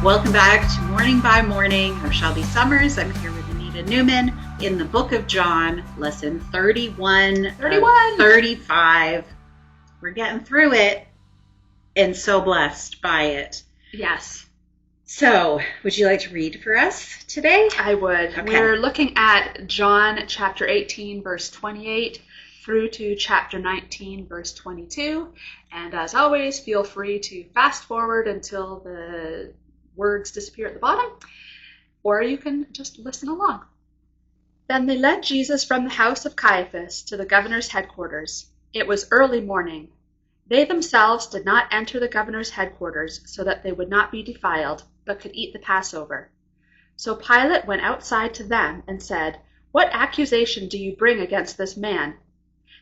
Welcome back to Morning by Morning. I'm Shelby Summers. I'm here with Anita Newman in the book of John, lesson 31, 35. We're getting through it and so blessed by it. Yes. So, would you like to read for us today? I would. Okay. We're looking at John chapter 18, verse 28 through to chapter 19, verse 22. And as always, feel free to fast forward until the words disappear at the bottom, or you can just listen along. Then they led Jesus from the house of Caiaphas to the governor's headquarters. It was early morning. They themselves did not enter the governor's headquarters so that they would not be defiled, but could eat the Passover. So Pilate went outside to them and said, "What accusation do you bring against this man?"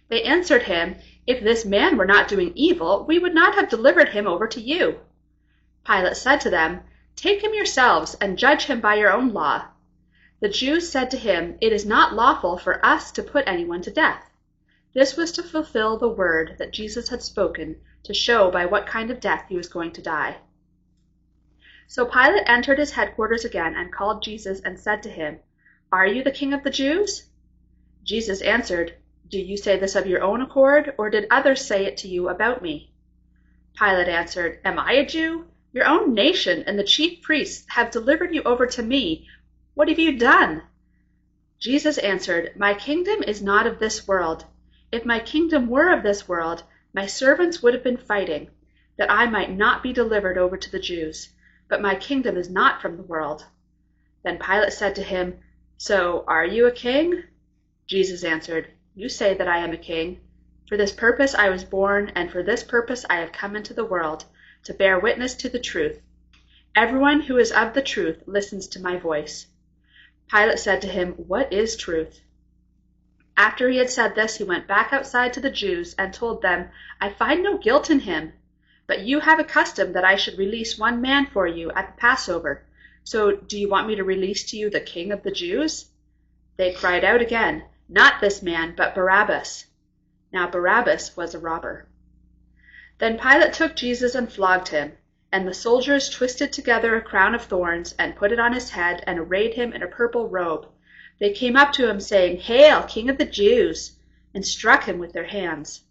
They answered him, "If this man were not doing evil, we would not have delivered him over to you." Pilate said to them, "Take him yourselves and judge him by your own law." The Jews said to him, "It is not lawful for us to put anyone to death." This was to fulfill the word that Jesus had spoken, to show by what kind of death he was going to die. So Pilate entered his headquarters again and called Jesus and said to him, "Are you the king of the Jews?" Jesus answered, "Do you say this of your own accord, or did others say it to you about me?" Pilate answered, "Am I a Jew? Your own nation and the chief priests have delivered you over to me. What have you done?" Jesus answered, "My kingdom is not of this world. If my kingdom were of this world, my servants would have been fighting, that I might not be delivered over to the Jews. But my kingdom is not from the world." Then Pilate said to him, "So are you a king?" Jesus answered, "You say that I am a king. For this purpose I was born, and for this purpose I have come into the world, to bear witness to the truth. Everyone who is of the truth listens to my voice." Pilate said to him, "What is truth?" After he had said this, he went back outside to the Jews and told them, "I find no guilt in him. But you have a custom that I should release one man for you at the Passover. So do you want me to release to you the king of the Jews?" They cried out again, "Not this man, but Barabbas." Now Barabbas was a robber. Then Pilate took Jesus and flogged him, and the soldiers twisted together a crown of thorns and put it on his head and arrayed him in a purple robe. They came up to him saying, "Hail, King of the Jews!" and struck him with their hands.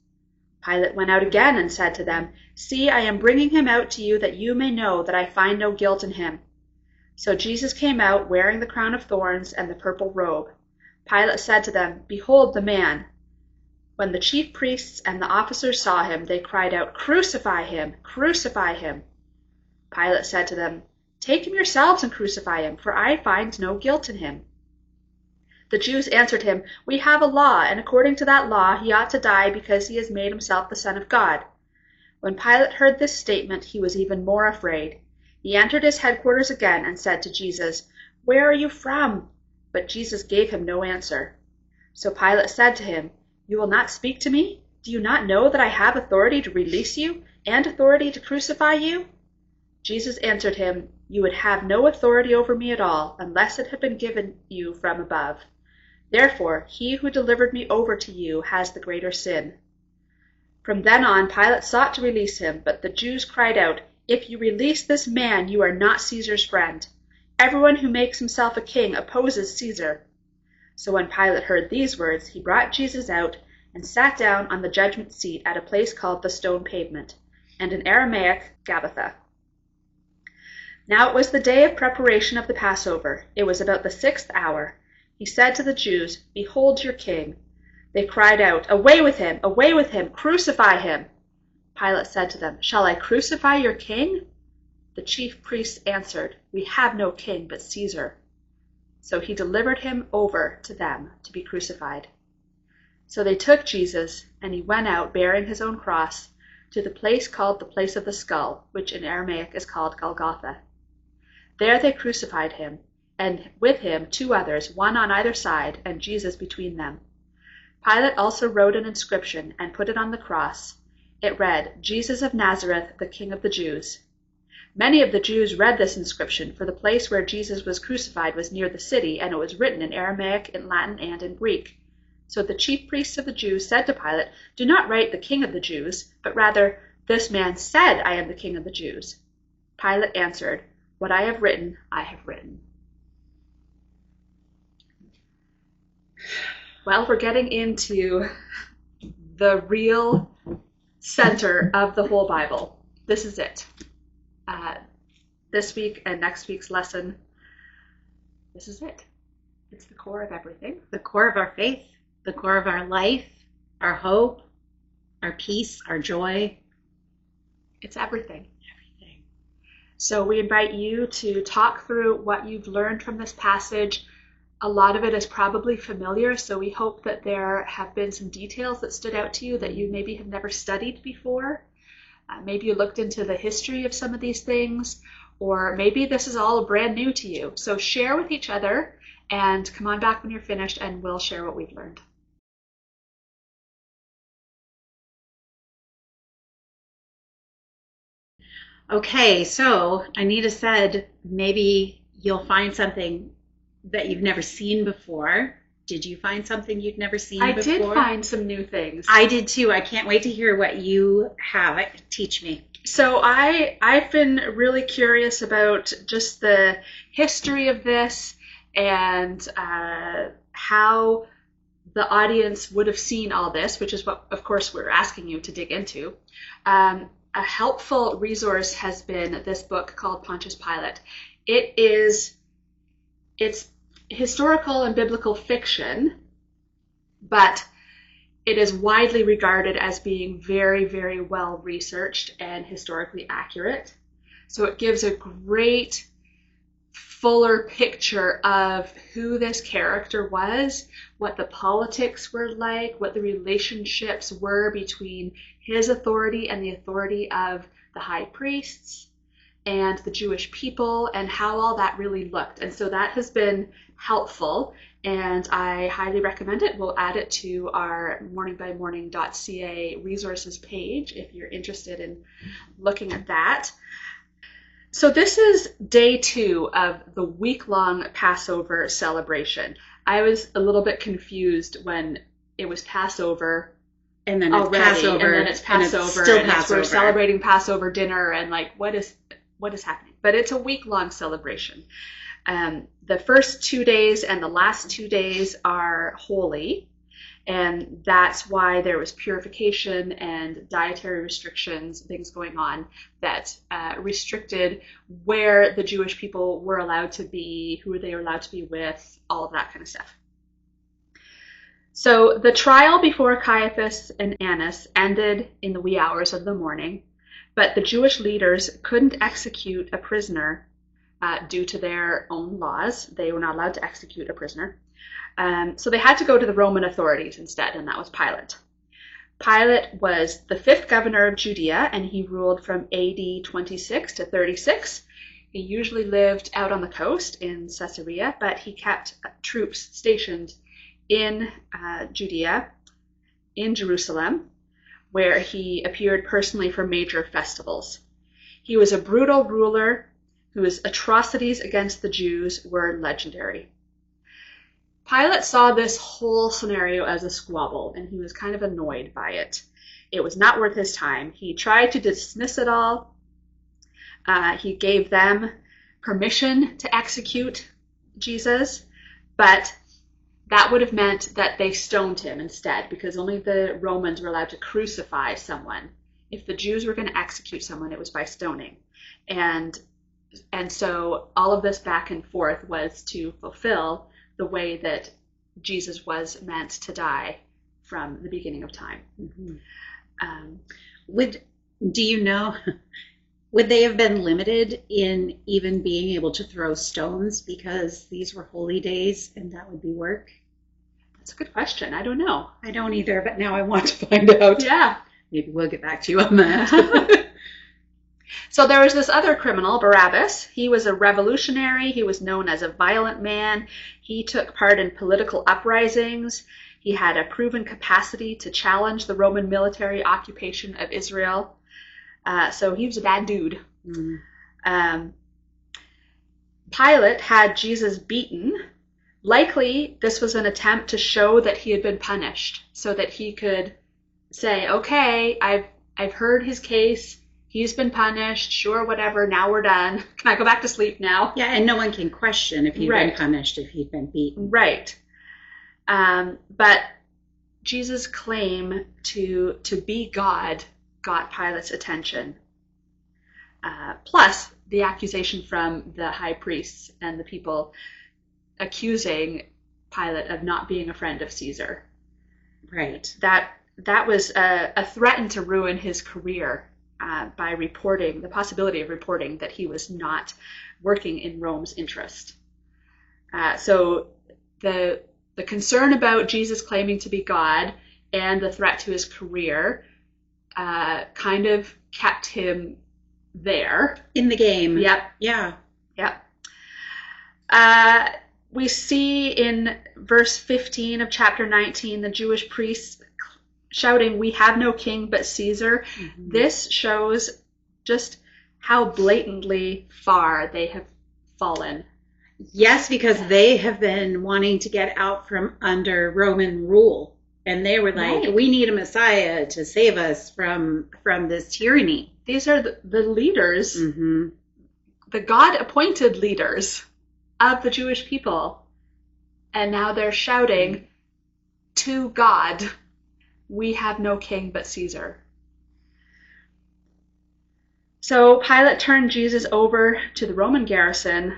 Pilate went out again and said to them, "See, I am bringing him out to you that you may know that I find no guilt in him." So Jesus came out wearing the crown of thorns and the purple robe. Pilate said to them, "Behold the man." When the chief priests and the officers saw him, they cried out, "Crucify him! Crucify him!" Pilate said to them, "Take him yourselves and crucify him, for I find no guilt in him." The Jews answered him, "We have a law, and according to that law he ought to die because he has made himself the Son of God." When Pilate heard this statement, he was even more afraid. He entered his headquarters again and said to Jesus, "Where are you from?" But Jesus gave him no answer. So Pilate said to him, "You will not speak to me? Do you not know that I have authority to release you and authority to crucify you?" Jesus answered him, "You would have no authority over me at all unless it had been given you from above. Therefore, he who delivered me over to you has the greater sin." From then on, Pilate sought to release him, but the Jews cried out, "If you release this man, you are not Caesar's friend. Everyone who makes himself a king opposes Caesar." So when Pilate heard these words, he brought Jesus out and sat down on the judgment seat at a place called the Stone Pavement, and in Aramaic, Gabbatha. Now it was the day of preparation of the Passover. It was about the 6th hour. He said to the Jews, "Behold your king." They cried out, "Away with him! Away with him! Crucify him!" Pilate said to them, "Shall I crucify your king?" The chief priests answered, "We have no king but Caesar." So he delivered him over to them to be crucified. So they took Jesus, and he went out bearing his own cross to the place called the Place of the Skull, which in Aramaic is called Golgotha. There they crucified him, and with him 2 others, one on either side, and Jesus between them. Pilate also wrote an inscription and put it on the cross. It read, "Jesus of Nazareth, the King of the Jews." Many of the Jews read this inscription, for the place where Jesus was crucified was near the city, and it was written in Aramaic, in Latin, and in Greek. So the chief priests of the Jews said to Pilate, "Do not write the King of the Jews, but rather, this man said, 'I am the King of the Jews.'" Pilate answered, What I have written, I have written. Well, we're getting into the real center of the whole Bible. This is it. This week and next week's lesson, this is it. It's the core of everything. The core of our faith, the core of our life, our hope, our peace, our joy. It's everything. Everything. So we invite you to talk through what you've learned from this passage. A lot of it is probably familiar, so we hope that there have been some details that stood out to you that you maybe have never studied before. Maybe you looked into the history of some of these things, or maybe this is all brand new to you. So share with each other and come on back when you're finished and we'll share what we've learned. Okay, so Anita said maybe you'll find something that you've never seen before. Did you find something you'd never seen before? I did find some new things. I did too. I can't wait to hear what you have. Teach me. So I've been really curious about just the history of this and how the audience would have seen all this, which is what, of course, we're asking you to dig into. A helpful resource has been this book called Pontius Pilate. It's historical and biblical fiction, but it is widely regarded as being very, very well researched and historically accurate. So it gives a great, fuller picture of who this character was, what the politics were like, what the relationships were between his authority and the authority of the high priests and the Jewish people, and how all that really looked. And so that has been helpful, and I highly recommend it. We'll add it to our morningbyMorning.ca resources page if you're interested in looking at that. So this is day 2 of the week-long Passover celebration. I was a little bit confused when it was Passover and then it's already, Passover, and then it's Passover, and it's still Passover. We're celebrating Passover dinner, and like, what is happening? But it's a week-long celebration. The first 2 days and the last 2 days are holy, and that's why there was purification and dietary restrictions, things going on that restricted where the Jewish people were allowed to be, who they were allowed to be with, all of that kind of stuff. So the trial before Caiaphas and Annas ended in the wee hours of the morning, but the Jewish leaders couldn't execute a prisoner due to their own laws. They were not allowed to execute a prisoner. So they had to go to the Roman authorities instead, and that was Pilate. Pilate was the 5th governor of Judea, and he ruled from AD 26 to 36. He usually lived out on the coast in Caesarea, but he kept troops stationed in Judea, in Jerusalem, where he appeared personally for major festivals. He was a brutal ruler whose atrocities against the Jews were legendary. Pilate saw this whole scenario as a squabble, and he was kind of annoyed by it. It was not worth his time. He tried to dismiss it all. He gave them permission to execute Jesus, but that would have meant that they stoned him instead, because only the Romans were allowed to crucify someone. If the Jews were going to execute someone, it was by stoning. And so all of this back and forth was to fulfill the way that Jesus was meant to die from the beginning of time. Mm-hmm. Do you know, would they have been limited in even being able to throw stones because these were holy days and that would be work? That's a good question. I don't know. I don't either, but now I want to find out. Yeah. Maybe we'll get back to you on that. So there was this other criminal, Barabbas. He was a revolutionary. He was known as a violent man. He took part in political uprisings. He had a proven capacity to challenge the military occupation of Israel. So he was a bad dude. Mm. Pilate had Jesus beaten. Likely, this was an attempt to show that he had been punished, so that he could say, okay, I've heard his case. he's been punished. Sure, whatever. Now we're done. Can I go back to sleep now? Yeah, and no one can question if he'd been punished, if he'd been beaten. Right. But Jesus' claim to be God got Pilate's attention. Plus the accusation from the high priests and the people accusing Pilate of not being a friend of Caesar. Right. That was a threat to ruin his career by reporting, the possibility of reporting that he was not working in Rome's interest. So the concern about Jesus claiming to be God and the threat to his career kind of kept him there. In the game. Yep. Yeah. Yep. We see in verse 15 of chapter 19, the Jewish priests shouting, "We have no king but Caesar." Mm-hmm. This shows just how blatantly far they have fallen. Yes, because they have been wanting to get out from under Roman rule. And they were like, we need a Messiah to save us from this tyranny. These are the leaders, the God-appointed leaders of the Jewish people. And now they're shouting to God, "We have no king but Caesar." So Pilate turned Jesus over to the Roman garrison,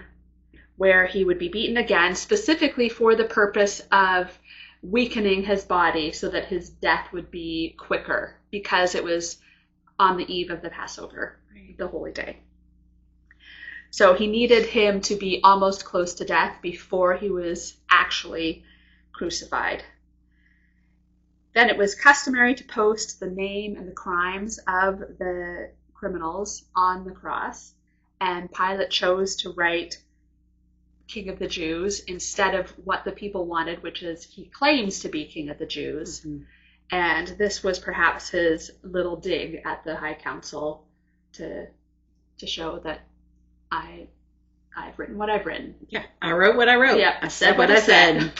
where he would be beaten again, specifically for the purpose of weakening his body so that his death would be quicker, because it was on the eve of the Passover, the holy day. So he needed him to be almost close to death before he was actually crucified. Then it was customary to post the name and the crimes of the criminals on the cross, and Pilate chose to write King of the Jews instead of what the people wanted, which is he claims to be King of the Jews. Mm-hmm. And this was perhaps his little dig at the High Council to show that I've written what I've written. Yeah, I wrote what I wrote. Yeah, I said what I said.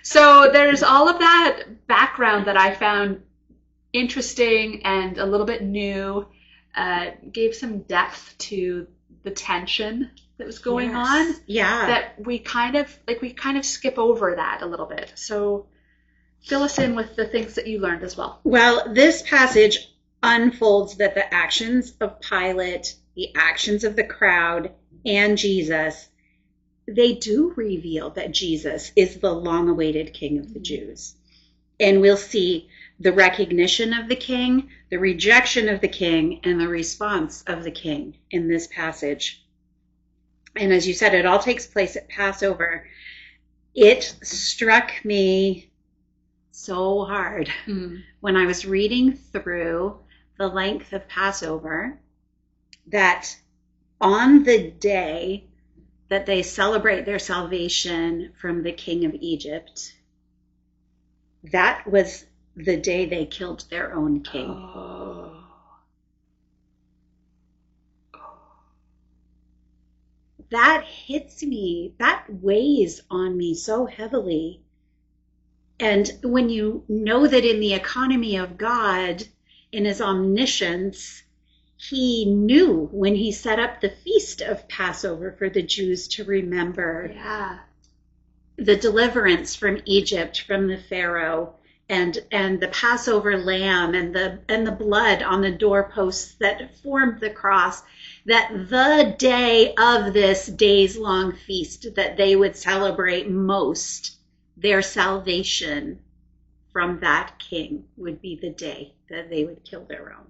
So there's all of that background that I found interesting and a little bit new. Gave some depth to the tension that was going on. Yeah. That we kind of skip over that a little bit. So fill us in with the things that you learned as well. Well, this passage unfolds that the actions of Pilate, the actions of the crowd, and Jesus, they do reveal that Jesus is the long-awaited King of the Jews. And we'll see the recognition of the king, the rejection of the king, and the response of the king in this passage. And as you said, it all takes place at Passover. It struck me so hard when I was reading through the length of Passover that on the day that they celebrate their salvation from the king of Egypt, that was the day they killed their own king. Oh. That hits me, that weighs on me so heavily. And when you know that in the economy of God, in his omniscience, he knew when he set up the feast of Passover for the Jews to remember the deliverance from Egypt, from the Pharaoh, and the Passover lamb and the blood on the doorposts that formed the cross, that the day of this days-long feast that they would celebrate most, their salvation from that king would be the day that they would kill their own.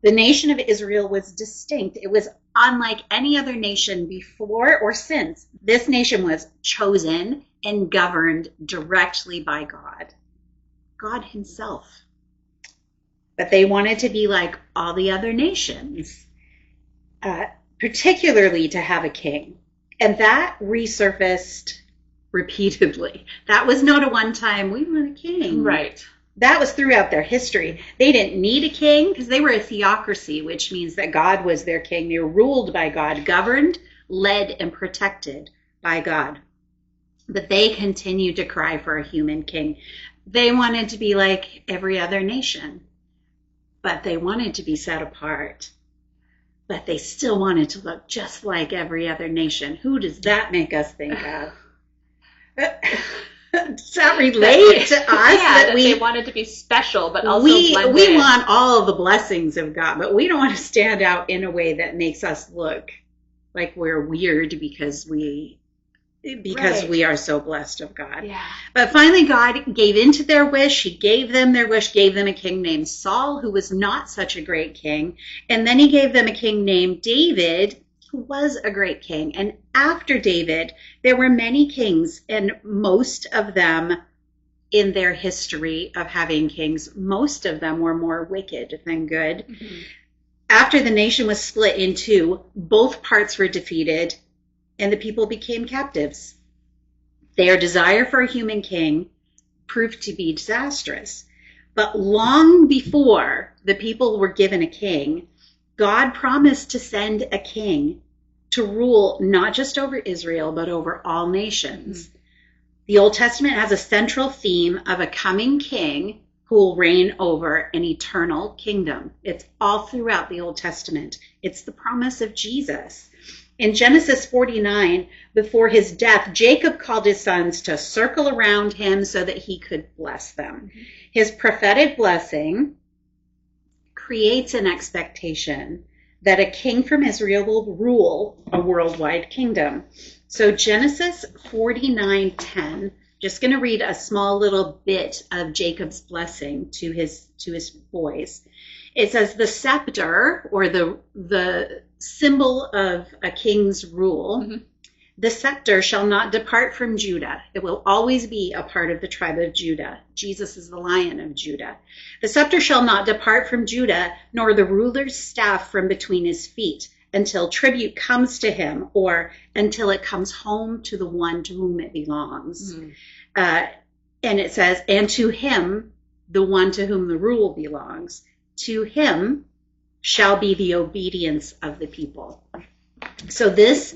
The nation of Israel was distinct. It was unlike any other nation before or since. This nation was chosen and governed directly by God, God himself. But they wanted to be like all the other nations, particularly to have a king. And that resurfaced repeatedly. That was not a one-time, we want a king. Right. That was throughout their history. They didn't need a king because they were a theocracy, which means that God was their king. They were ruled by God, governed, led, and protected by God. But they continued to cry for a human king. They wanted to be like every other nation. but they wanted to be set apart. But they still wanted to look just like every other nation. Who does that make us think of? Does that relate to us? Yeah, that they wanted to be special, but also blend we in. want all of the blessings of God, but we don't want to stand out in a way that makes us look like we're weird because we are so blessed of God. Yeah. But finally, God gave into their wish. He gave them their wish, gave them a king named Saul, who was not such a great king. And then he gave them a king named David, who was a great king. And after David, there were many kings, and most of them in their history of having kings, most of them were more wicked than good. Mm-hmm. After the nation was split in two, both parts were defeated, and the people became captives. Their desire for a human king proved to be disastrous. But long before the people were given a king, God promised to send a king to rule not just over Israel, but over all nations. Mm-hmm. The Old Testament has a central theme of a coming king who will reign over an eternal kingdom. It's all throughout the Old Testament. It's the promise of Jesus. In Genesis 49, before his death, Jacob called his sons to circle around him so that he could bless them. Mm-hmm. His prophetic blessing creates an expectation that a king from Israel will rule a worldwide kingdom. So Genesis 49:10, just going to read a small little bit of Jacob's blessing to his boys. It says, the scepter, or the symbol of a king's rule, mm-hmm. The scepter shall not depart from Judah. It will always be a part of the tribe of Judah. Jesus is the Lion of Judah. The scepter shall not depart from Judah, nor the ruler's staff from between his feet, until tribute comes to him, or until it comes home to the one to whom it belongs. Mm-hmm. And it says, and to him, the one to whom the rule belongs, to him shall be the obedience of the people. So this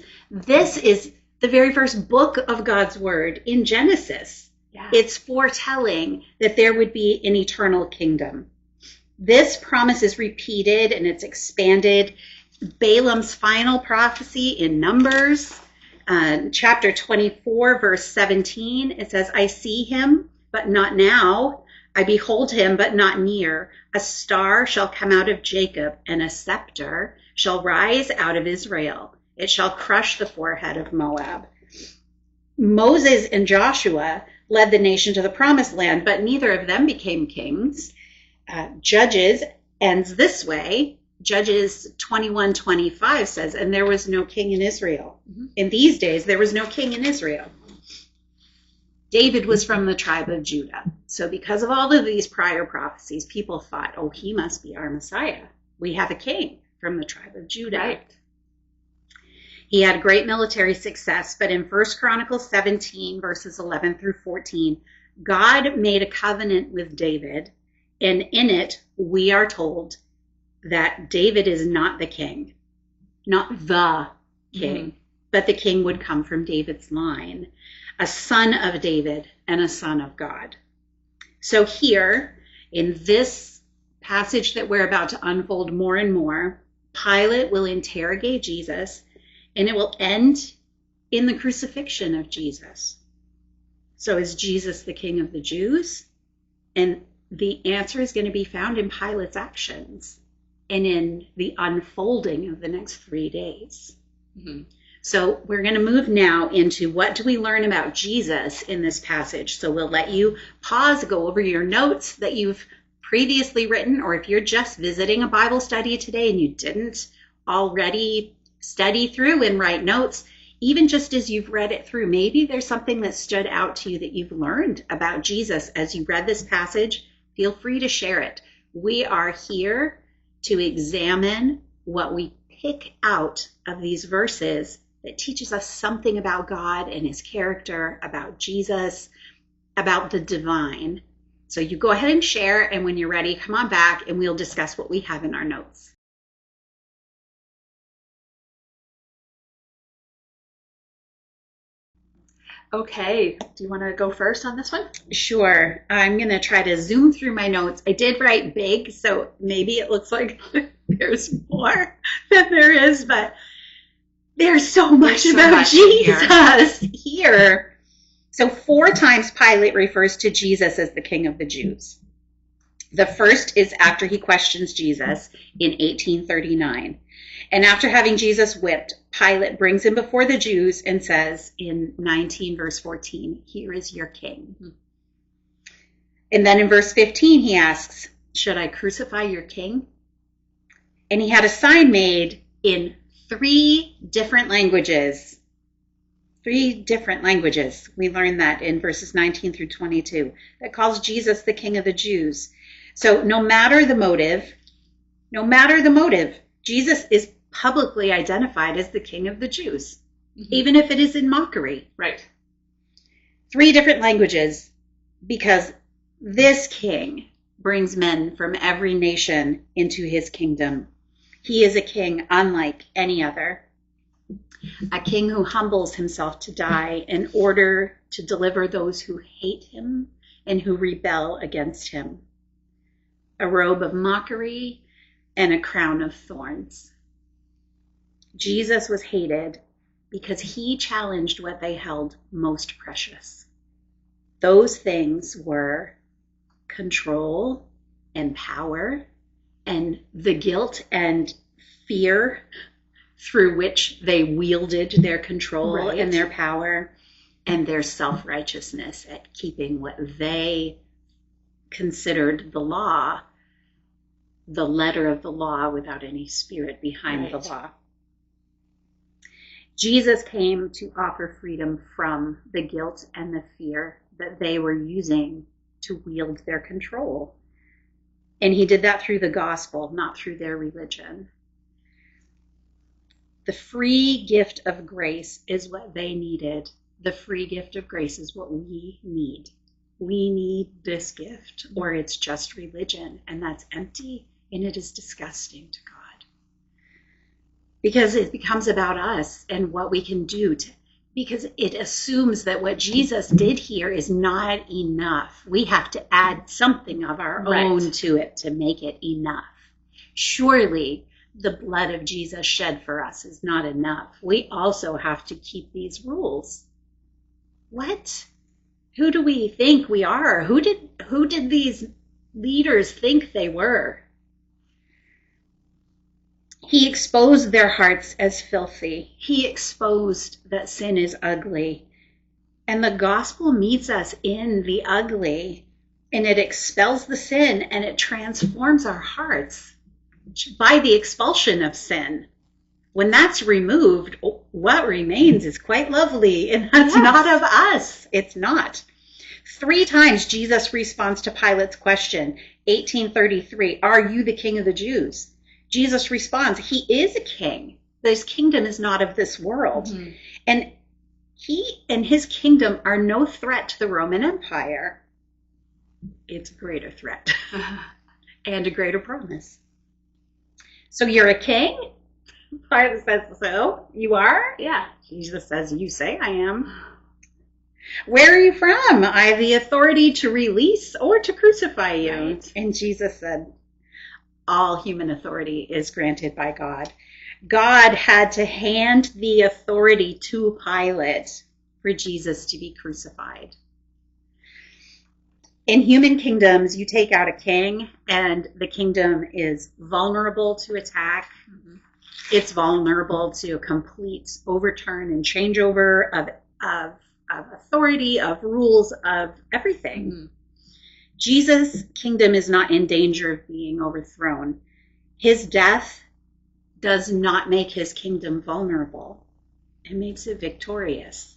is the very first book of God's word in Genesis. Yeah. It's foretelling that there would be an eternal kingdom. This promise is repeated and it's expanded. Balaam's final prophecy in Numbers, chapter 24, verse 17, it says, I see him, but not now. I behold him, but not near. A star shall come out of Jacob, and a scepter shall rise out of Israel. It shall crush the forehead of Moab. Moses and Joshua led the nation to the promised land, but neither of them became kings. Judges ends this way. Judges 21:25 says, and there was no king in Israel. Mm-hmm. In these days, there was no king in Israel. David was from the tribe of Judah. So because of all of these prior prophecies, people thought, oh, he must be our Messiah. We have a king from the tribe of Judah. Right. He had great military success, but in 1 Chronicles 17, verses 11 through 14, God made a covenant with David, and in it, we are told that David is not the king, not the king, mm-hmm. but the king would come from David's line, a son of David and a son of God. So here, in this passage that we're about to unfold more and more, Pilate will interrogate Jesus, and it will end in the crucifixion of Jesus. So is Jesus the King of the Jews? And the answer is going to be found in Pilate's actions and in the unfolding of the next 3 days. Mm-hmm. So we're going to move now into what do we learn about Jesus in this passage. So we'll let you pause, go over your notes that you've previously written, or if you're just visiting a Bible study today and you didn't already study through and write notes, even just as you've read it through, maybe there's something that stood out to you that you've learned about Jesus as you read this passage. Feel free to share it. We are here to examine what we pick out of these verses that teaches us something about God and his character, about Jesus, about the divine. So you go ahead and share, and when you're ready, come on back and we'll discuss what we have in our notes. Okay. Do you want to go first on this one? Sure. I'm going to try to zoom through my notes. I did write big, so maybe it looks like there's more than there is, but there's so much about Jesus here. So 4 times Pilate refers to Jesus as the King of the Jews. The first is after he questions Jesus in 1839. And after having Jesus whipped, Pilate brings him before the Jews and says in 19 verse 14, "Here is your king." And then in verse 15, he asks, "Should I crucify your king?" And he had a sign made in 3 different languages. 3 different languages. We learned that in verses 19 through 22. That calls Jesus the King of the Jews. So no matter the motive, Jesus is publicly identified as the King of the Jews, even if it is in mockery. Right. 3 different languages, because this king brings men from every nation into his kingdom. He is a king unlike any other. A king who humbles himself to die in order to deliver those who hate him and who rebel against him. A robe of mockery and a crown of thorns. Jesus was hated because he challenged what they held most precious. Those things were control and power and the guilt and fear through which they wielded their control and their power, and their self-righteousness at keeping what they considered the law, the letter of the law without any spirit behind the law. Jesus came to offer freedom from the guilt and the fear that they were using to wield their control. And he did that through the gospel, not through their religion. The free gift of grace is what they needed. The free gift of grace is what we need. We need this gift, or it's just religion, and that's empty, and it is disgusting to God. Because it becomes about us and what we can do because it assumes that what Jesus did here is not enough. We have to add something of our own to it to make it enough. Surely the blood of Jesus shed for us is not enough. We also have to keep these rules. What? Who do we think we are? Who did these leaders think they were? He exposed their hearts as filthy. He exposed that sin is ugly. And the gospel meets us in the ugly, and it expels the sin, and it transforms our hearts by the expulsion of sin. When that's removed, what remains is quite lovely, and that's not of us. It's not. 3 times Jesus responds to Pilate's question, 1833, "Are you the King of the Jews?" Jesus responds, he is a king. His kingdom is not of this world. Mm-hmm. And he and his kingdom are no threat to the Roman Empire. It's a greater threat and a greater promise. So you're a king? Pilate says, so you are? Yeah. Jesus says, you say I am. Where are you from? I have the authority to release or to crucify you. Right. And Jesus said, all human authority is granted by God. God had to hand the authority to Pilate for Jesus to be crucified. In human kingdoms, you take out a king and the kingdom is vulnerable to attack. Mm-hmm. It's vulnerable to a complete overturn and changeover of authority, of rules, of everything. Mm-hmm. Jesus' kingdom is not in danger of being overthrown. His death does not make his kingdom vulnerable. It makes it victorious.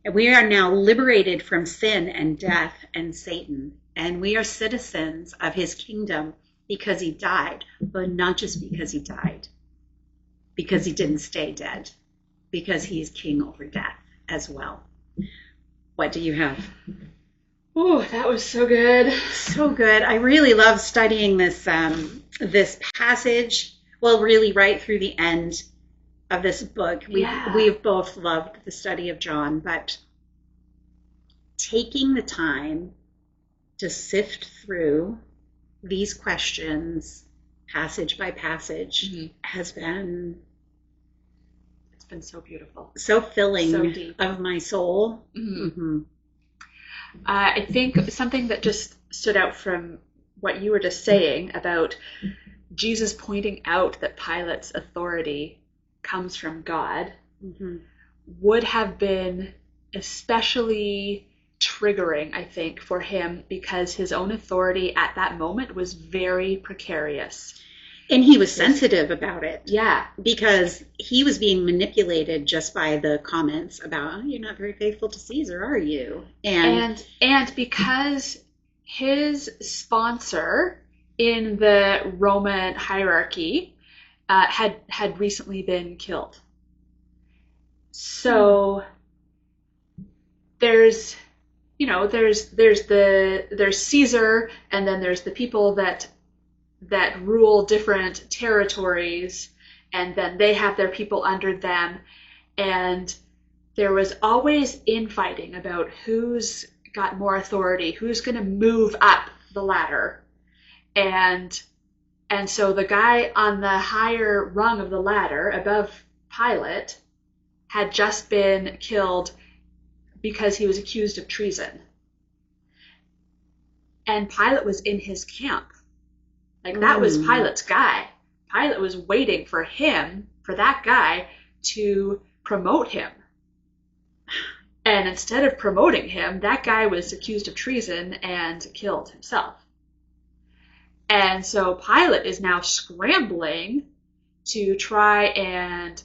And we are now liberated from sin and death and Satan. And we are citizens of his kingdom because he died, but not just because he died. Because he didn't stay dead. Because he is king over death as well. What do you have? Oh, that was so good. So good. I really love studying this this passage. Well, really right through the end of this book. We've both loved the study of John, but taking the time to sift through these questions passage by passage has been, it's been so beautiful, so filling, so deep of my soul. I think something that just stood out from what you were just saying about Jesus pointing out that Pilate's authority comes from God would have been especially triggering, I think, for him, because his own authority at that moment was very precarious. And he was sensitive about it. Yeah. Because he was being manipulated just by the comments about, oh, you're not very faithful to Caesar, are you? And because his sponsor in the Roman hierarchy had recently been killed. So there's Caesar, and then there's the people that rule different territories, and then they have their people under them, and there was always infighting about who's got more authority, who's going to move up the ladder. And so the guy on the higher rung of the ladder above Pilate had just been killed because he was accused of treason. And Pilate was in his camp. Like, that was Pilate's guy. Pilate was waiting for that guy to promote him. And instead of promoting him, that guy was accused of treason and killed himself. And so Pilate is now scrambling to try and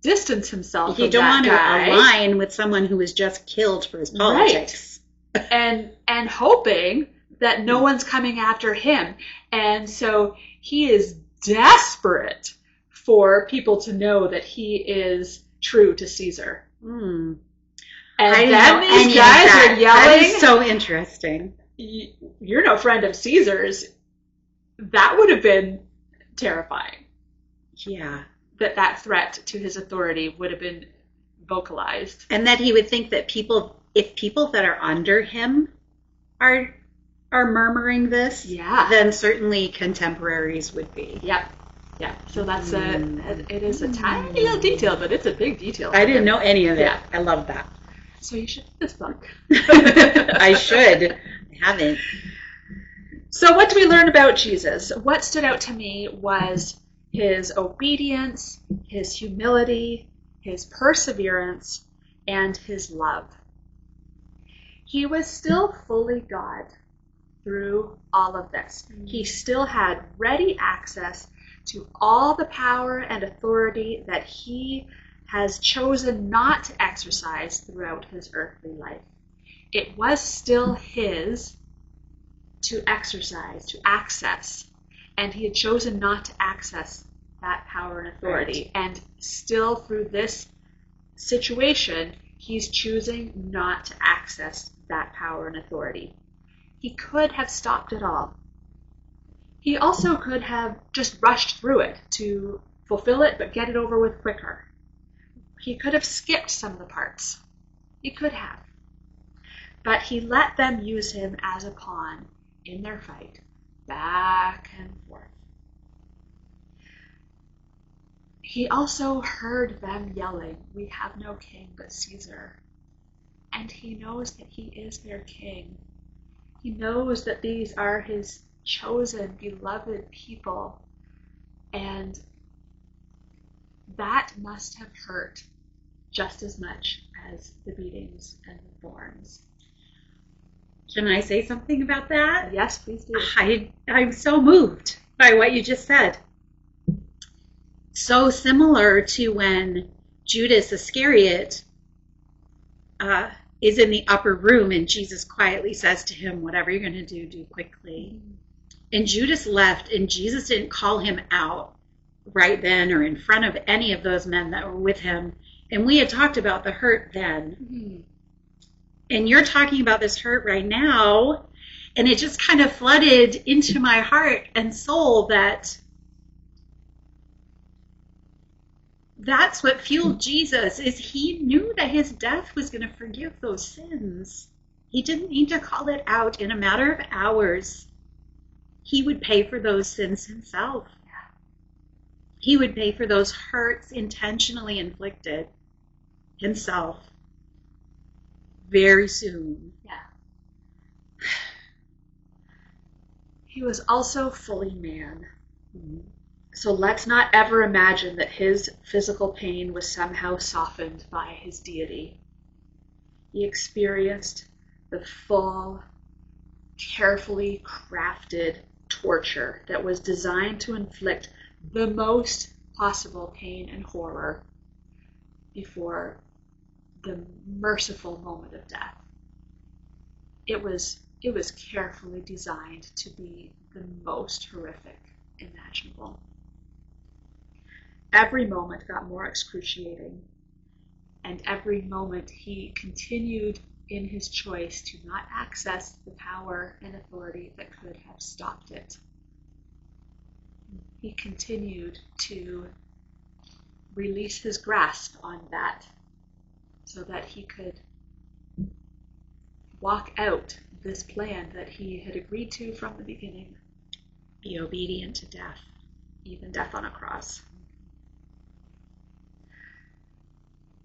distance himself from that guy. You don't want to align with someone who was just killed for his politics. Right. And hoping that no one's coming after him. And so he is desperate for people to know that he is true to Caesar. And then these guys are yelling. That is so interesting. You're no friend of Caesar's. That would have been terrifying. Yeah. That threat to his authority would have been vocalized. And that he would think that if people that are under him are murmuring this, then certainly contemporaries would be. Yep. Yeah. So that's it is a tiny little detail, but it's a big detail. I didn't know any of it. Yeah. I love that. So you should read this book. I should. I haven't. So what do we learn about Jesus? What stood out to me was his obedience, his humility, his perseverance, and his love. He was still fully God through all of this. He still had ready access to all the power and authority that he has chosen not to exercise throughout his earthly life. It was still his to exercise, to access, and he had chosen not to access that power and authority. Right. And still through this situation, he's choosing not to access that power and authority. He could have stopped it all. He also could have just rushed through it to fulfill it, but get it over with quicker. He could have skipped some of the parts. He could have. But he let them use him as a pawn in their fight, back and forth. He also heard them yelling, "We have no king but Caesar." And he knows that he is their king. He knows that these are his chosen, beloved people. And that must have hurt just as much as the beatings and the thorns. Can I say something about that? Yes, please do. I'm so moved by what you just said. So similar to when Judas Iscariot is in the upper room and Jesus quietly says to him, whatever you're going to do quickly. And Judas left, and Jesus didn't call him out right then or in front of any of those men that were with him. And we had talked about the hurt then. Mm-hmm. And you're talking about this hurt right now, and it just kind of flooded into my heart and soul that that's what fueled Jesus, is he knew that his death was going to forgive those sins. He didn't need to call it out. In a matter of hours, he would pay for those sins himself. He would pay for those hurts intentionally inflicted himself very soon. Yeah. He was also fully man. So let's not ever imagine that his physical pain was somehow softened by his deity. He experienced the full, carefully crafted torture that was designed to inflict the most possible pain and horror before the merciful moment of death. It was carefully designed to be the most horrific imaginable. Every moment got more excruciating, and every moment he continued in his choice to not access the power and authority that could have stopped it. He continued to release his grasp on that so that he could walk out this plan that he had agreed to from the beginning. Be obedient to death, even death on a cross.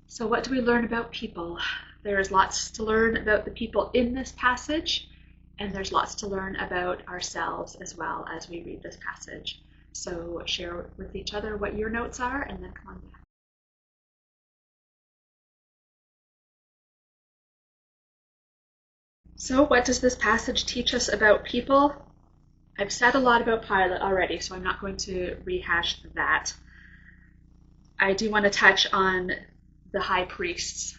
So what do we learn about people? There's lots to learn about the people in this passage, and there's lots to learn about ourselves as well as we read this passage. So share with each other what your notes are, and then come on back. So what does this passage teach us about people? I've said a lot about Pilate already, so I'm not going to rehash that. I do want to touch on the high priests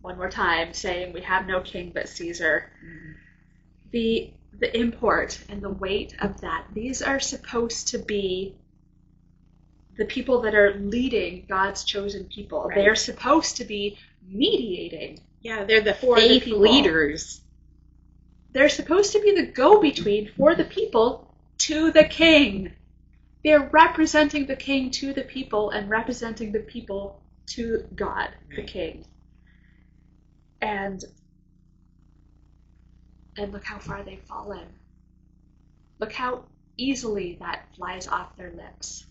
one more time, saying we have no king but Caesar. The import and the weight of that, these are supposed to be the people that are leading God's chosen people. Right. They're supposed to be mediating. Yeah, they're the faith leaders. They're supposed to be the go-between for the people to the king. They're representing the king to the people and representing the people to God, the king. And look how far they've fallen. Look how easily that flies off their lips.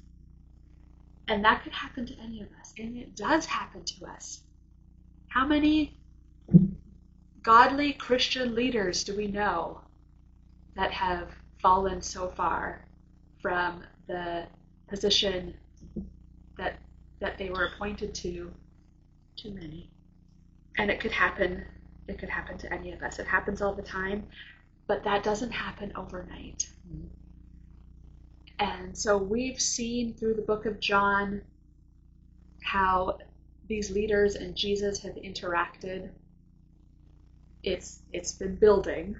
And that could happen to any of us, and it does happen to us. How many godly Christian leaders do we know that have fallen so far from the position that they were appointed to? Too many. And it could happen to any of us. It happens all the time, but that doesn't happen overnight. Mm-hmm. And so we've seen through the book of John how these leaders and Jesus have interacted. It's been building,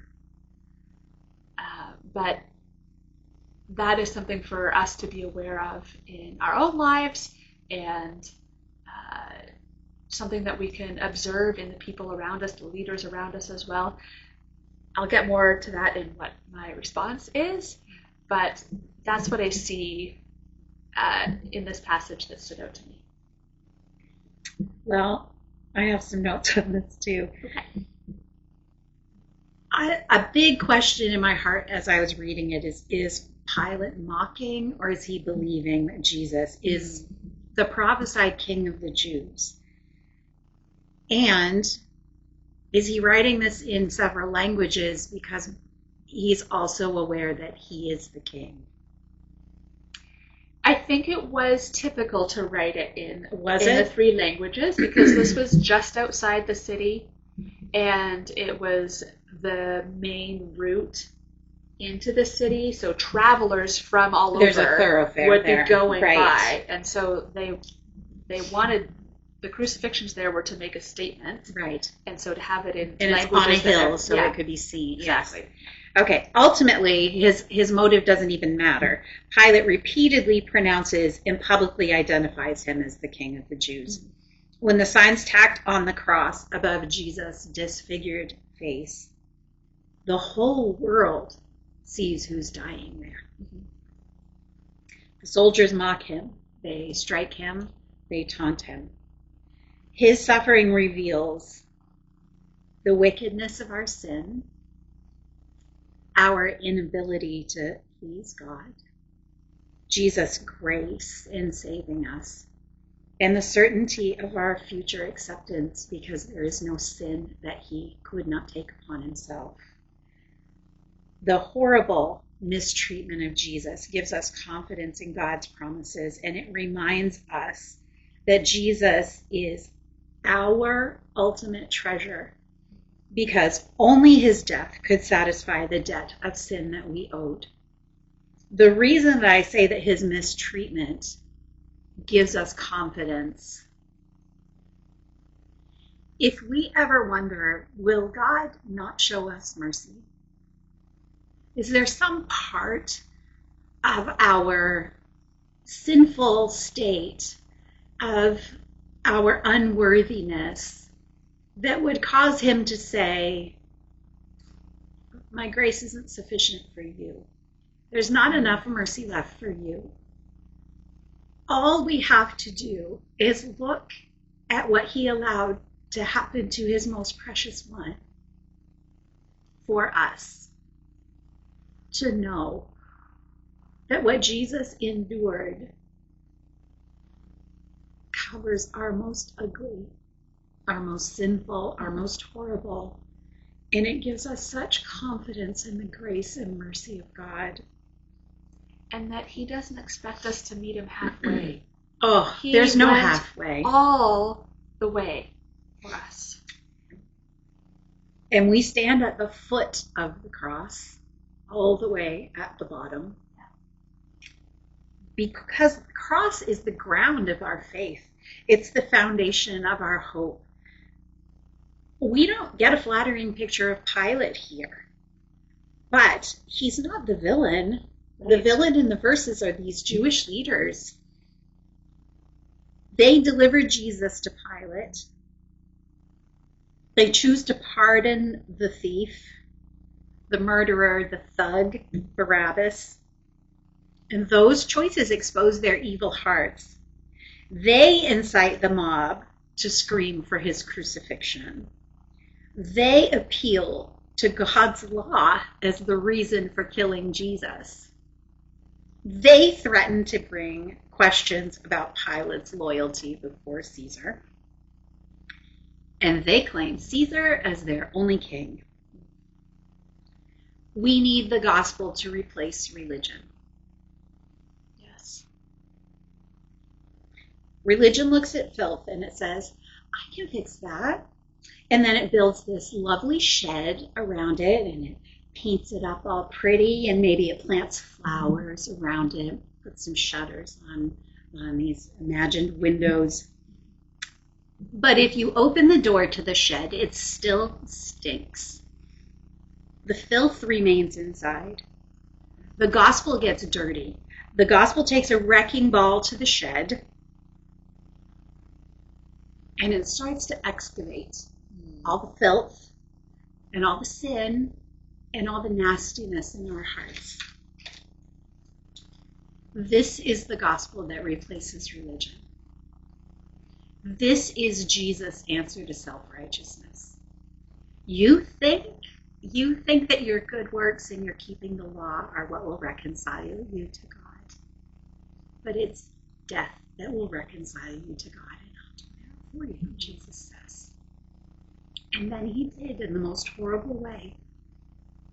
but that is something for us to be aware of in our own lives, and something that we can observe in the people around us, the leaders around us as well. I'll get more to that in what my response is, but that's what I see in this passage that stood out to me. Well, I have some notes on this too. Okay. A big question in my heart as I was reading it is Pilate mocking, or is he believing that Jesus is the prophesied king of the Jews? And is he writing this in several languages because he's also aware that he is the king? I think it was typical to write it in the 3 languages, because this was just outside the city, and it was the main route into the city, so travelers from all over would be going by, and so they wanted the crucifixions there were to make a statement, right? And so to have it in and it's on a hill, so it could be seen. Exactly. Yes. Okay. Ultimately, his motive doesn't even matter. Pilate repeatedly pronounces and publicly identifies him as the king of the Jews. Mm-hmm. When the sign's tacked on the cross above Jesus' disfigured face, the whole world sees who's dying there. Mm-hmm. The soldiers mock him. They strike him. They taunt him. His suffering reveals the wickedness of our sin, our inability to please God, Jesus' grace in saving us, and the certainty of our future acceptance because there is no sin that he could not take upon himself. The horrible mistreatment of Jesus gives us confidence in God's promises, and it reminds us that Jesus is our ultimate treasure because only his death could satisfy the debt of sin that we owed. The reason that I say that his mistreatment gives us confidence, if we ever wonder, will God not show us mercy? Is there some part of our sinful state, of our unworthiness, that would cause him to say, my grace isn't sufficient for you. There's not enough mercy left for you. All we have to do is look at what he allowed to happen to his most precious one for us, to know that what Jesus endured covers our most ugly, our most sinful, our most horrible, and it gives us such confidence in the grace and mercy of God. And that he doesn't expect us to meet him halfway. There's no halfway. All the way for us. And we stand at the foot of the cross, all the way at the bottom. Because the cross is the ground of our faith. It's the foundation of our hope. We don't get a flattering picture of Pilate here. But he's not the villain. Right. The villain in the verses are these Jewish leaders. They delivered Jesus to Pilate. They choose to pardon the thief, the murderer, the thug, Barabbas. And those choices expose their evil hearts. They incite the mob to scream for his crucifixion. They appeal to God's law as the reason for killing Jesus. They threaten to bring questions about Pilate's loyalty before Caesar. And they claim Caesar as their only king. We need the gospel to replace religion. Yes. Religion looks at filth and it says, I can fix that. And then it builds this lovely shed around it and it paints it up all pretty, and maybe it plants flowers around it, puts some shutters on these imagined windows. But if you open the door to the shed, it still stinks. The filth remains inside. The gospel gets dirty. The gospel takes a wrecking ball to the shed, and it starts to excavate all the filth and all the sin and all the nastiness in our hearts. This is the gospel that replaces religion. This is Jesus' answer to self-righteousness. You think that your good works and your keeping the law are what will reconcile you to God. But it's death that will reconcile you to God, and I'll do that for you, Jesus says. And then he did in the most horrible way,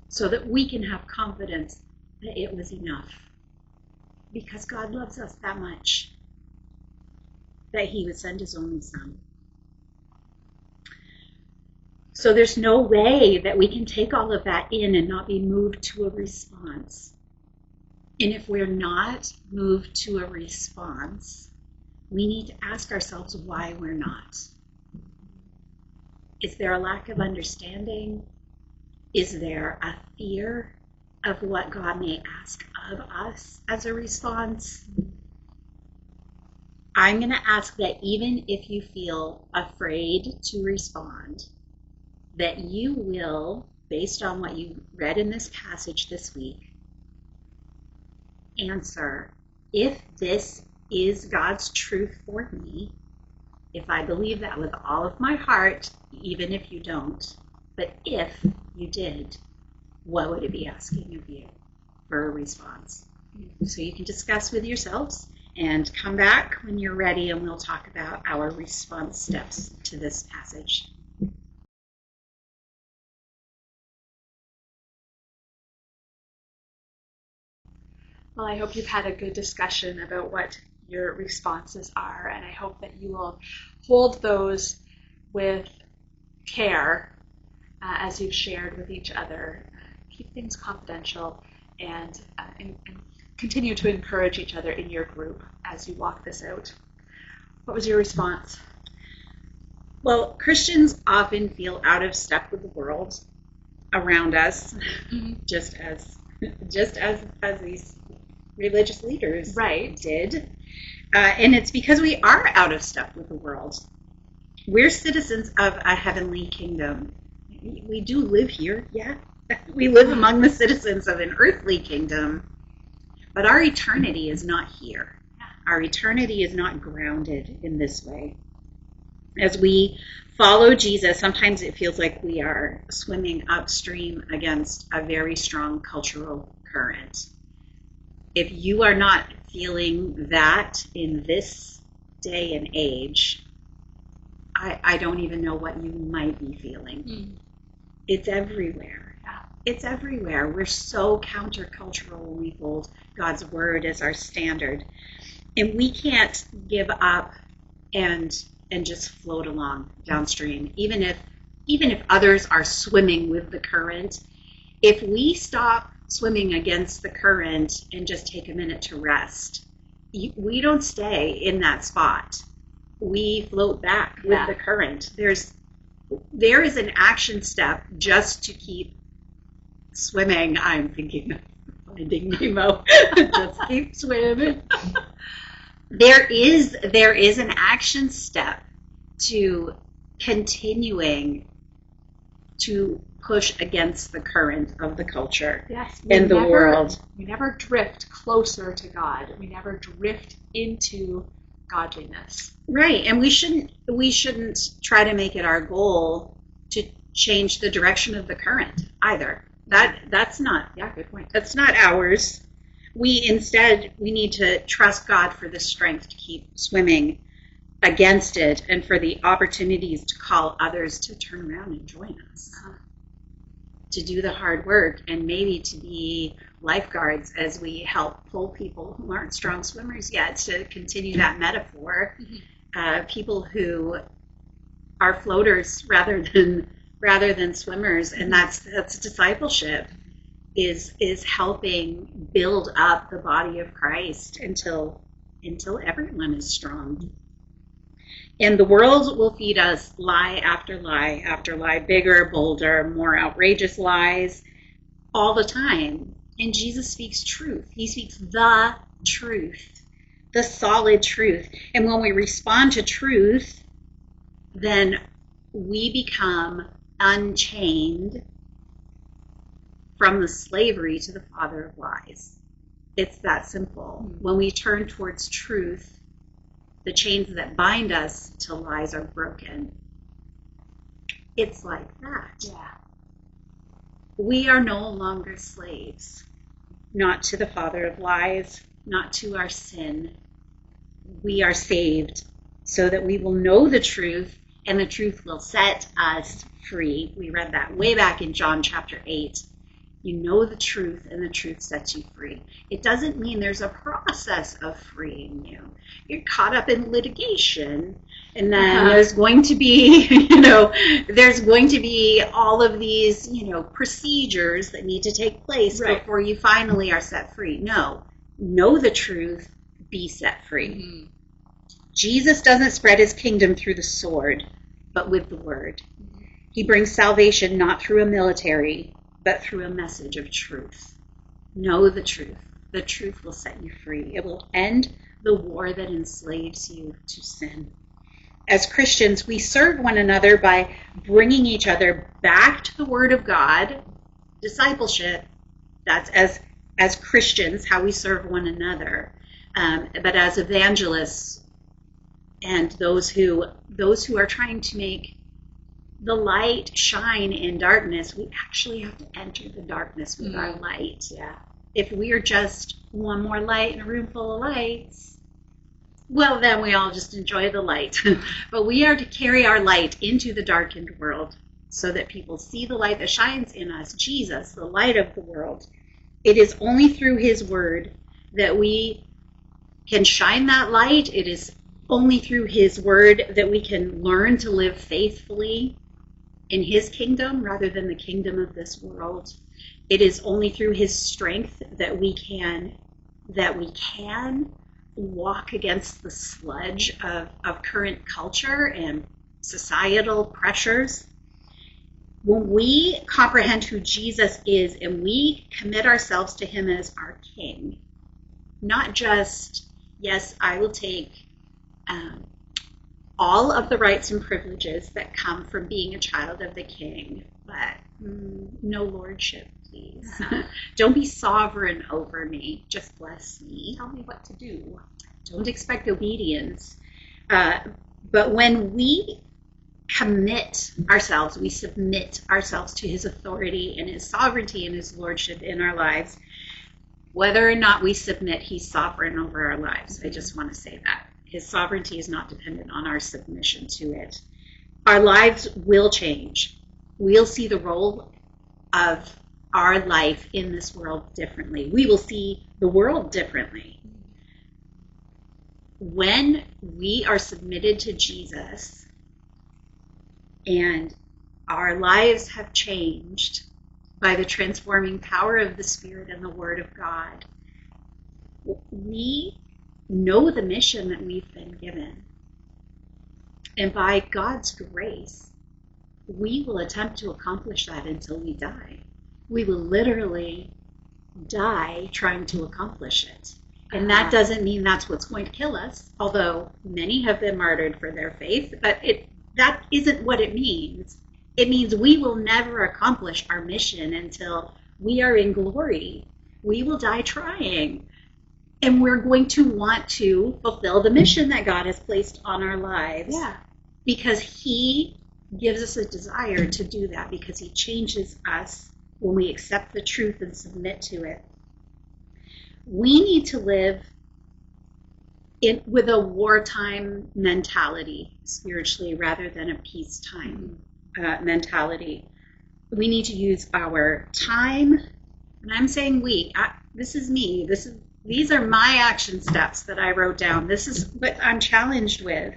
so that we can have confidence that it was enough. Because God loves us that much, that he would send his only son. So there's no way that we can take all of that in and not be moved to a response. And if we're not moved to a response, we need to ask ourselves why we're not. Is there a lack of understanding? Is there a fear of what God may ask of us as a response? I'm going to ask that even if you feel afraid to respond, that you will, based on what you read in this passage this week, answer, if this is God's truth for me, if I believe that with all of my heart, even if you don't, But if you did, what would it be asking of you for a response? So you can discuss with yourselves and come back when you're ready, and we'll talk about our response steps to this passage. Well, I hope you've had a good discussion about what your responses are, and I hope that you will hold those with care as you've shared with each other. Keep things confidential and continue to encourage each other in your group as you walk this out. What was your response? Well, Christians often feel out of step with the world around us, just as these religious leaders did. And it's because we are out of step with the world. We're citizens of a heavenly kingdom. We do live here, yeah. We live among the citizens of an earthly kingdom, but our eternity is not here. Our eternity is not grounded in this way. As we follow Jesus, sometimes it feels like we are swimming upstream against a very strong cultural current. If you are not feeling that in this day and age, I don't even know what you might be feeling. It's everywhere. It's everywhere. We're so countercultural when we hold God's word as our standard. And we can't give up and just float along downstream. Even if others are swimming with the current, if we stop swimming against the current and just take a minute to rest, we don't stay in that spot. We float back with the current. There is an action step just to keep swimming. I'm thinking of Finding Nemo. Just keep swimming. There is an action step to continuing to push against the current of the culture and the world. We never drift closer to God. We never drift into godliness. Right, and we shouldn't try to make it our goal to change the direction of the current either. That's not good point. That's not ours. We need to trust God for the strength to keep swimming against it and for the opportunities to call others to turn around and join us. To do the hard work and maybe to be lifeguards as we help pull people who aren't strong swimmers yet, to continue that metaphor. People who are floaters rather than swimmers, and that's discipleship, is helping build up the body of Christ until everyone is strong. And the world will feed us lie after lie after lie, bigger, bolder, more outrageous lies all the time. And Jesus speaks truth. He speaks the truth, the solid truth. And when we respond to truth, then we become unchained from the slavery to the father of lies. It's that simple. When we turn towards truth, the chains that bind us to lies are broken. It's like that. Yeah. We are no longer slaves, not to the father of lies, not to our sin. We are saved so that we will know the truth, and the truth will set us free. We read that way back in John chapter 8. You know the truth, and the truth sets you free. It doesn't mean there's a process of freeing you. You're caught up in litigation, and then there's going to be, there's going to be all of these, procedures that need to take place before you finally are set free. No, know the truth, be set free. Jesus doesn't spread his kingdom through the sword, but with the word. He brings salvation not through a military, but through a message of truth. Know the truth. The truth will set you free. It will end the war that enslaves you to sin. As Christians, we serve one another by bringing each other back to the Word of God. Discipleship, that's as Christians, how we serve one another. But as evangelists and those who are trying to make the light shine in darkness, we actually have to enter the darkness with our light. Yeah. If we're just one more light in a room full of lights, well, then we all just enjoy the light. But we are to carry our light into the darkened world so that people see the light that shines in us, Jesus, the light of the world. It is only through his word that we can shine that light. It is only through his word that we can learn to live faithfully in his kingdom rather than the kingdom of this world. It is only through his strength that we can walk against the sludge of current culture and societal pressures. When we comprehend who Jesus is and we commit ourselves to him as our king, not just, yes, I will take all of the rights and privileges that come from being a child of the king, but no lordship, please. Don't be sovereign over me. Just bless me. Tell me what to do. Don't expect obedience. But when we commit ourselves, we submit ourselves to his authority and his sovereignty and his lordship in our lives, whether or not we submit, he's sovereign over our lives. I just want to say that. His sovereignty is not dependent on our submission to it. Our lives will change. We'll see the role of our life in this world differently. We will see the world differently. When we are submitted to Jesus and our lives have changed by the transforming power of the Spirit and the Word of God, we know the mission that we've been given. And by God's grace, we will attempt to accomplish that until we die. We will literally die trying to accomplish it. And that doesn't mean that's what's going to kill us, although many have been martyred for their faith, but that isn't what it means. It means we will never accomplish our mission until we are in glory. We will die trying. And we're going to want to fulfill the mission that God has placed on our lives. Yeah. Because he gives us a desire to do that, because he changes us when we accept the truth and submit to it. We need to live with a wartime mentality spiritually rather than a peacetime mentality. We need to use our time, and I'm saying this is me. These are my action steps that I wrote down. This is what I'm challenged with.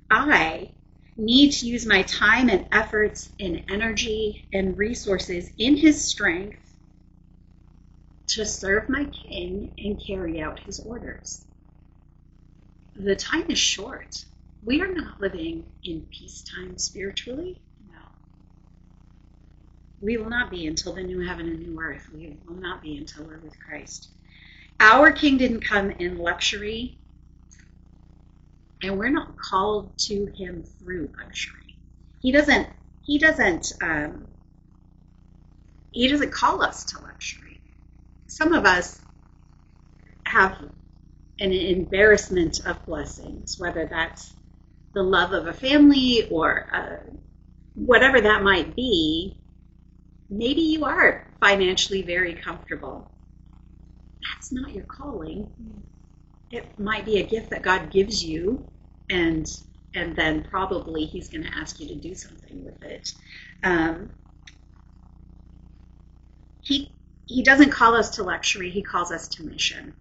I need to use my time and efforts and energy and resources in his strength to serve my king and carry out his orders. The time is short. We are not living in peacetime spiritually. No. We will not be until the new heaven and new earth. We will not be until we're with Christ. Our king didn't come in luxury, and we're not called to him through luxury. He doesn't call us to luxury. Some of us have an embarrassment of blessings, whether that's the love of a family or whatever that might be. Maybe you are financially very comfortable. That's not your calling. It might be a gift that God gives you, and then probably he's going to ask you to do something with it. He doesn't call us to luxury. He calls us to mission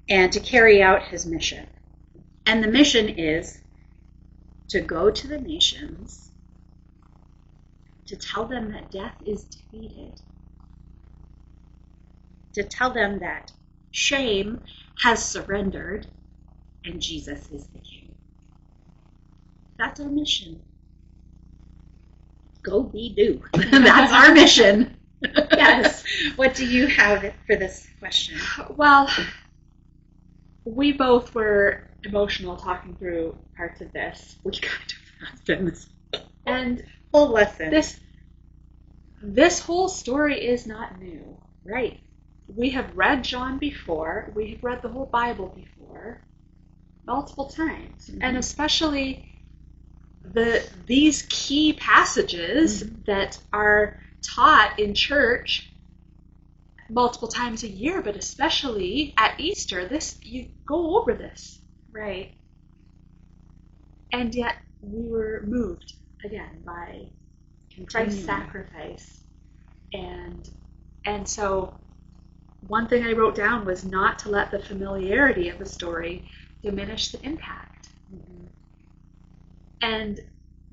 and to carry out his mission. And the mission is to go to the nations, to tell them that death is defeated, to tell them that shame has surrendered and Jesus is the king. That's our mission. Go be do. That's our mission. Yes. What do you have for this question? Well, we both were emotional talking through parts of this. We kind of have been this and whole lesson. This whole story is not new. Right. We have read John before. We have read the whole Bible before, multiple times. Mm-hmm. And especially these key passages that are taught in church multiple times a year, but especially at Easter, you go over this. Right. And yet we were moved again by Christ's sacrifice. And so one thing I wrote down was not to let the familiarity of the story diminish the impact. Mm-hmm. And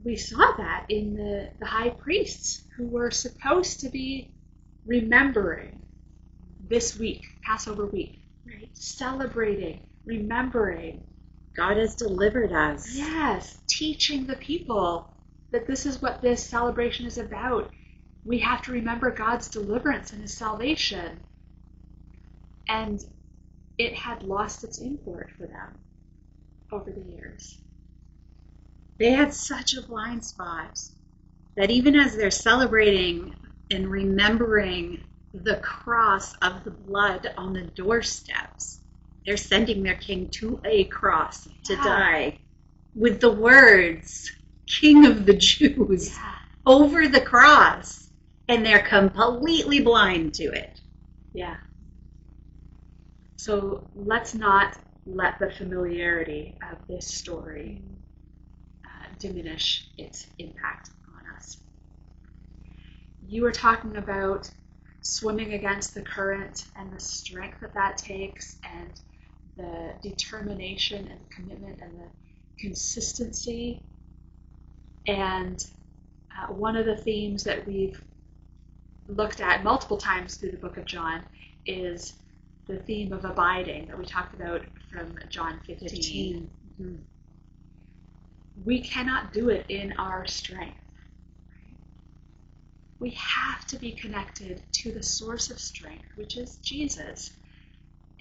we saw that in the high priests who were supposed to be remembering this week, Passover week, right? Celebrating, remembering. God has delivered us. Yes, teaching the people that this is what this celebration is about. We have to remember God's deliverance and his salvation. And it had lost its import for them over the years. They had such a blind spot that even as they're celebrating and remembering the cross of the blood on the doorsteps, they're sending their king to a cross to die with the words, King of the Jews, over the cross. And they're completely blind to it. Yeah. So let's not let the familiarity of this story diminish its impact on us. You were talking about swimming against the current and the strength that takes, and the determination and the commitment and the consistency. And one of the themes that we've looked at multiple times through the book of John is the theme of abiding that we talked about from John 15. Mm-hmm. We cannot do it in our strength. We have to be connected to the source of strength, which is Jesus.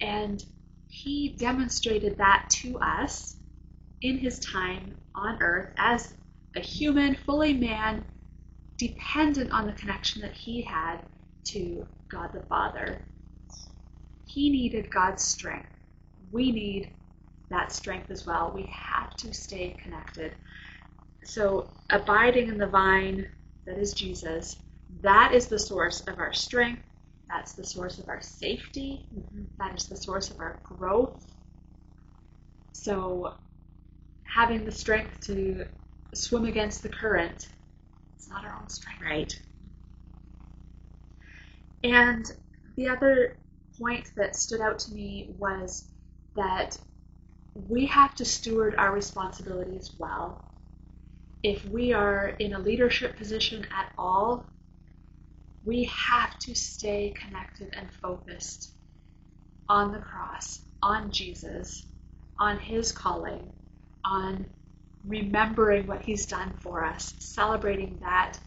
And he demonstrated that to us in his time on earth as a human, fully man, dependent on the connection that he had to God the Father. He needed God's strength. We need that strength as well. We have to stay connected. So abiding in the vine, that is Jesus, that is the source of our strength. That's the source of our safety. Mm-hmm. That is the source of our growth. So having the strength to swim against the current, it's not our own strength. Right. And the other point that stood out to me was that we have to steward our responsibilities well. If we are in a leadership position at all, we have to stay connected and focused on the cross, on Jesus, on his calling, on remembering what he's done for us, celebrating that,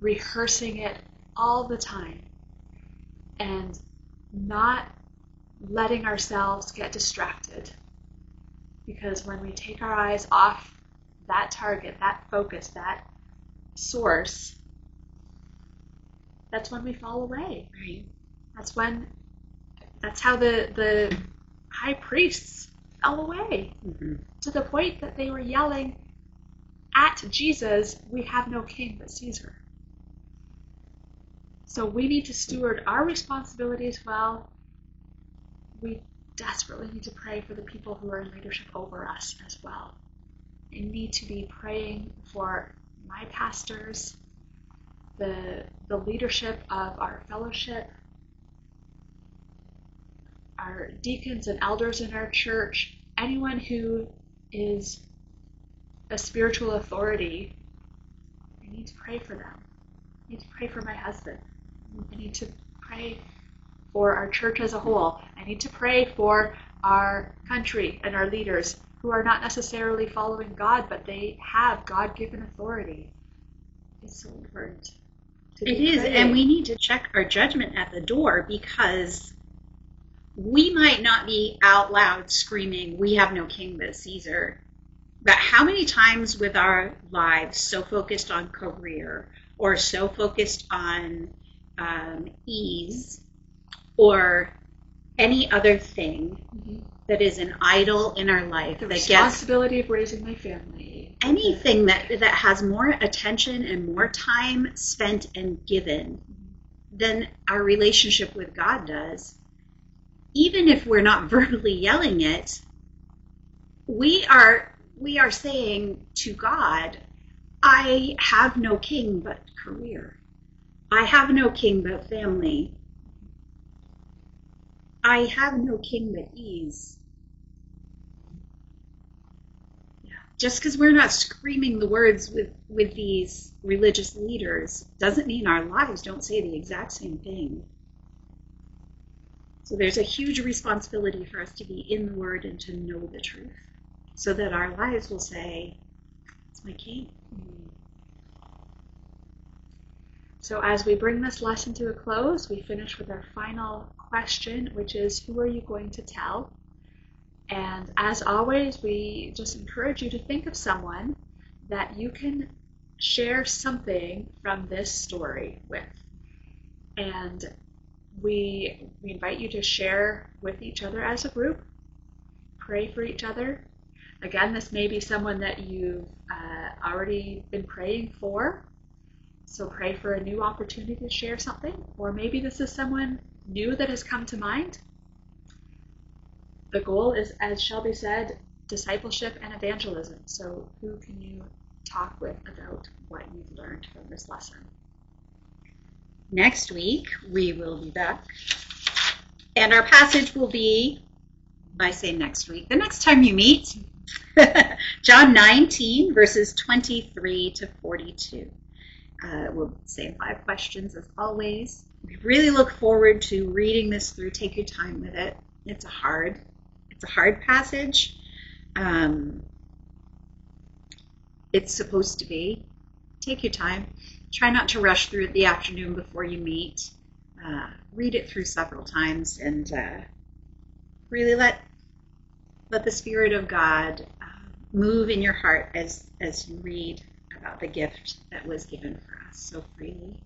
rehearsing it all the time, and not letting ourselves get distracted. Because when we take our eyes off that target, that focus, that source, that's when we fall away. Right. That's how the high priests fell away. Mm-hmm. To the point that they were yelling at Jesus, "We have no king but Caesar." So we need to steward our responsibilities well. We desperately need to pray for the people who are in leadership over us as well. I need to be praying for my pastors, the leadership of our fellowship, our deacons and elders in our church, anyone who is a spiritual authority. I need to pray for them. I need to pray for my husband. I need to pray for our church as a whole. I need to pray for our country and our leaders who are not necessarily following God, but they have God-given authority. It's so important. It is, and we need to check our judgment at the door, because we might not be out loud screaming, "We have no king but Caesar." But how many times with our lives so focused on career, or so focused on ease, or any other thing that is an idol in our life, the responsibility of raising my family, anything that has more attention and more time spent and given than our relationship with God does, even if we're not verbally yelling it, we are saying to God, I have no king but career. I have no king but family. I have no king but ease. Yeah. Just because we're not screaming the words with these religious leaders doesn't mean our lives don't say the exact same thing. So there's a huge responsibility for us to be in the Word and to know the truth, so that our lives will say, it's my king. So as we bring this lesson to a close, we finish with our final question, which is, who are you going to tell? And as always, we just encourage you to think of someone that you can share something from this story with. And we invite you to share with each other as a group, pray for each other. Again, this may be someone that you've already been praying for, so pray for a new opportunity to share something. Or maybe this is someone new that has come to mind. The goal is, as Shelby said, discipleship and evangelism. So who can you talk with about what you've learned from this lesson? Next week, we will be back. And our passage will be, I say next week, the next time you meet, John 19, verses 23 to 42. We'll say 5 questions as always. We really look forward to reading this through. Take your time with it. It's a hard passage. It's supposed to be. Take your time. Try not to rush through it the afternoon before you meet. Read it through several times and really let the Spirit of God move in your heart as you read about the gift that was given for us so freely.